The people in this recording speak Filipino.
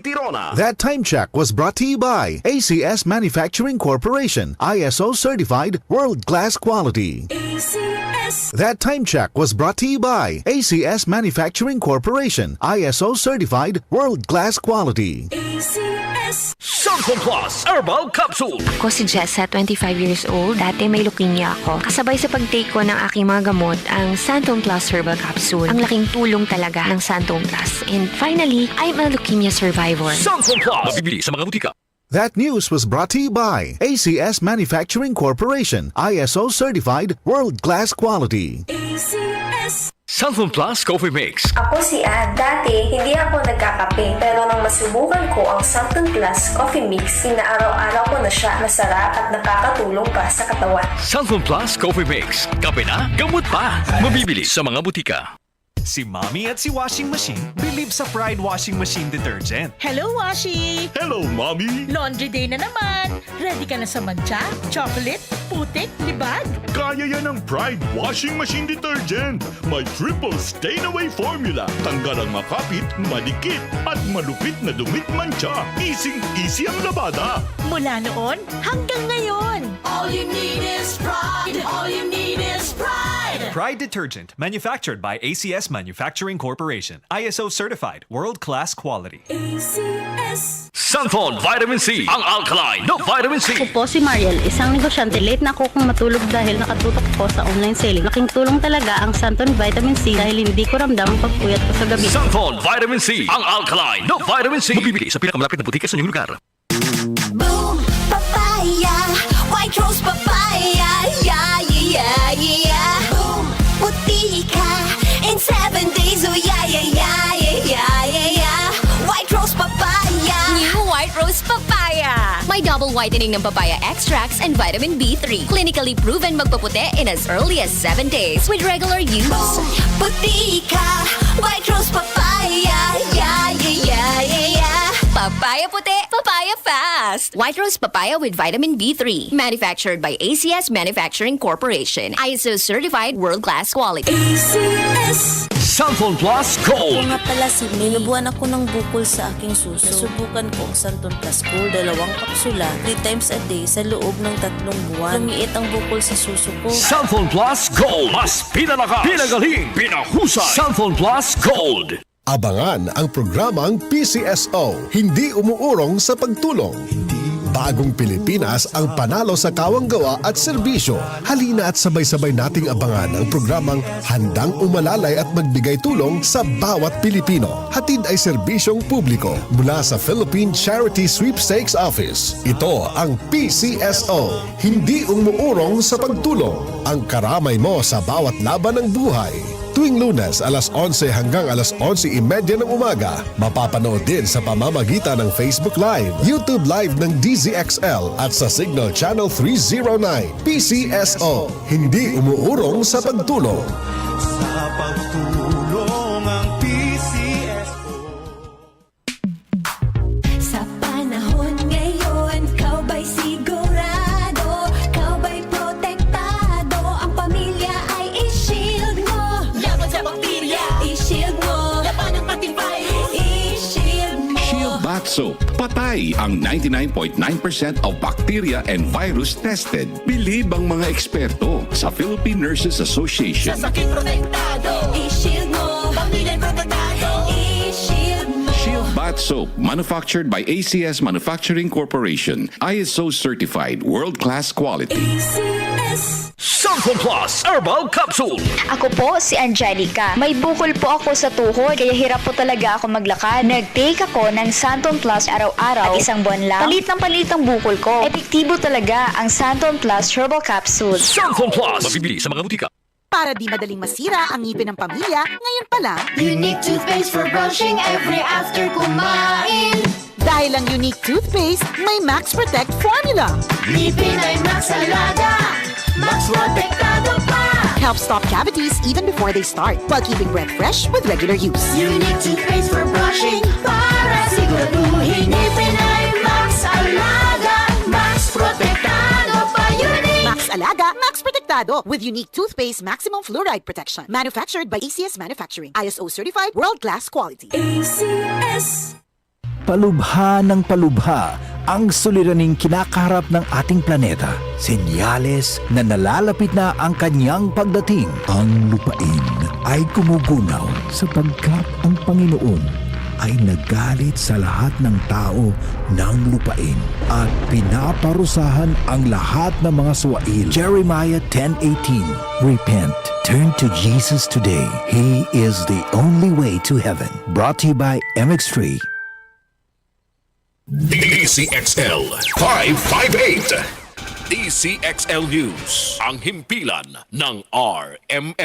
Tirona. That time check was brought to you by ACS Manufacturing Corporation, ISO certified world-class quality. ACS. That time check was brought to you by ACS Manufacturing Corporation, ISO certified world-class quality. ACS. Santon Plus Herbal Capsule. Ako si Jessa, 25 years old. Dati may leukemia ako. Kasabay sa pag-take ko ng aking mga gamot, ang Santon Plus Herbal Capsule. Ang laking tulong talaga ng Santon Plus. And finally, I'm a leukemia survivor. Santon Plus. Mabibili sa mga butika. That news was brought to you by ACS Manufacturing Corporation, ISO certified world-class quality. ACS. Santon Plus Coffee Mix. Ako si Ann. Dati, hindi ako nagkakape. Pero nang masubukan ko ang Santon Plus Coffee Mix, inaaraw-araw ko na siya. Masarap at nakakatulong pa sa katawan. Santon Plus Coffee Mix. Kape na, gamot pa. Mabibili sa mga butika. Si Mommy at si Washing Machine believe sa Pride Washing Machine Detergent. Hello, Washi! Hello, Mommy. Laundry day na naman! Ready ka na sa mancha, chocolate, putik, libag? Kaya yan ang Pride Washing Machine Detergent. May triple stain-away formula. Tanggal ang makapit, madikit, at malupit na dumit mancha. Easy ang labada. Mula noon hanggang ngayon! All you need is pride. All you need is pride. Pride Detergent, manufactured by ACS Manufacturing Corporation. ISO certified, world-class quality. ACS. Santon Vitamin C. Ang alkaline na vitamin C. Ako po si Mariel, isang negosyante. Late na ako kung matulog dahil nakatutok ko sa online selling. Laking tulong talaga ang Santon Vitamin C dahil hindi ko ramdam ang pagpuyat ko sa gabi. Santon Vitamin C. Ang alkaline na vitamin C. Mabibili sa pinakamalapit na butika sa inyong lugar. Boom, papaya. White rose papaya. Yeah, yeah, yeah. Boom, puti ka. In 7 days, oh yeah, yeah, yeah, yeah, yeah, yeah. White rose papaya. New White Rose Papaya. May double whitening ng papaya extracts and vitamin B3. Clinically proven magpaputi in as early as 7 days with regular use. Boom, puti ka. White rose papaya. Yeah, yeah, yeah, yeah, yeah. Papaya puti, papaya fast. White Rose Papaya with vitamin B3. Manufactured by ACS Manufacturing Corporation. ISO certified world-class quality. ACS. Santon Plus Gold. Nga pala si May, nabuhan ako ng bukol sa aking suso. Nasubukan ko ang Santon Plus Gold, 2 kapsula, 3 times a day sa loob ng 3 buwan. Lumiit ang bukol sa suso ko. Santon Plus Gold. Mas pinalakas, pinagaling, pinahusay. Santon Plus Gold. Abangan ang programang PCSO, hindi umuurong sa pagtulong. Bagong Pilipinas ang panalo sa kawang-gawa at serbisyo. Halina at sabay-sabay nating abangan ang programang handang umalalay at magbigay tulong sa bawat Pilipino. Hatid ay serbisyong publiko mula sa Philippine Charity Sweepstakes Office. Ito ang PCSO, hindi umuurong sa pagtulong. Ang karamay mo sa bawat laban ng buhay. Tuwing Lunes, alas 11 hanggang alas 11:30 ng umaga. Mapapanood din sa pamamagitan ng Facebook Live, YouTube Live ng DZXL at sa Signal Channel 309. PCSO, hindi umuurong sa pagtulong. Sa pagtulong ang PCSO. Sa panahon ngayon, kau ba'y sigurado? Kau ba'y protektado? Ang pamilya ay i-shield mo. Laban sa bakterya, i-shield mo. Laban ng pating virus, i-shield mo. Shield Bath Soap. Patay ang 99.9% of bacteria and virus tested. Believe ang mga eksperto sa Philippine Nurses Association. Sa sakit protektado, i-shield mo. Pamilya protektado, i-shield mo. Shield Bath Soap, manufactured by ACS Manufacturing Corporation. ISO certified, world-class quality. ACS. Santon Plus Herbal Capsule. Ako po si Angelica. May bukol po ako sa tuhod, kaya hirap po talaga ako maglakad. Nag-take ako ng Santon Plus araw-araw at 1 buwan lang. Palit ang bukol ko. Epektibo talaga ang Santon Plus Herbal Capsule. Santon Plus. Mabibili sa mga butika. Para di madaling masira ang ngipin ng pamilya, ngayon pa lang, Unique toothpaste for brushing every after kumain. dahil ang unique toothpaste may Max Protect formula. Ngipin ay Max Alaga. Max protektado pa. Helps stop cavities even before they start, while keeping breath fresh with regular use. Unique toothpaste for brushing para siguraduhin ngipin ay Max Alaga. Max protektado pa. Unique. Max Alaga, Max Protectado with unique toothpaste maximum fluoride protection. Manufactured by ACS Manufacturing. ISO certified, world-class quality. ACS. Palubha ng palubha ang suliraning kinakaharap ng ating planeta. Senyales na nalalapit na ang kanyang pagdating. Ang lupain ay gumugunaw sapagkat ang Panginoon ay nagalit sa lahat ng tao ng lupain at pinaparusahan ang lahat ng mga suwail. Jeremiah 10:18. Repent. Turn to Jesus today. He is the only way to heaven. Brought to you by MX3. DCXL 558. DCXL News. Ang himpilan ng RMN.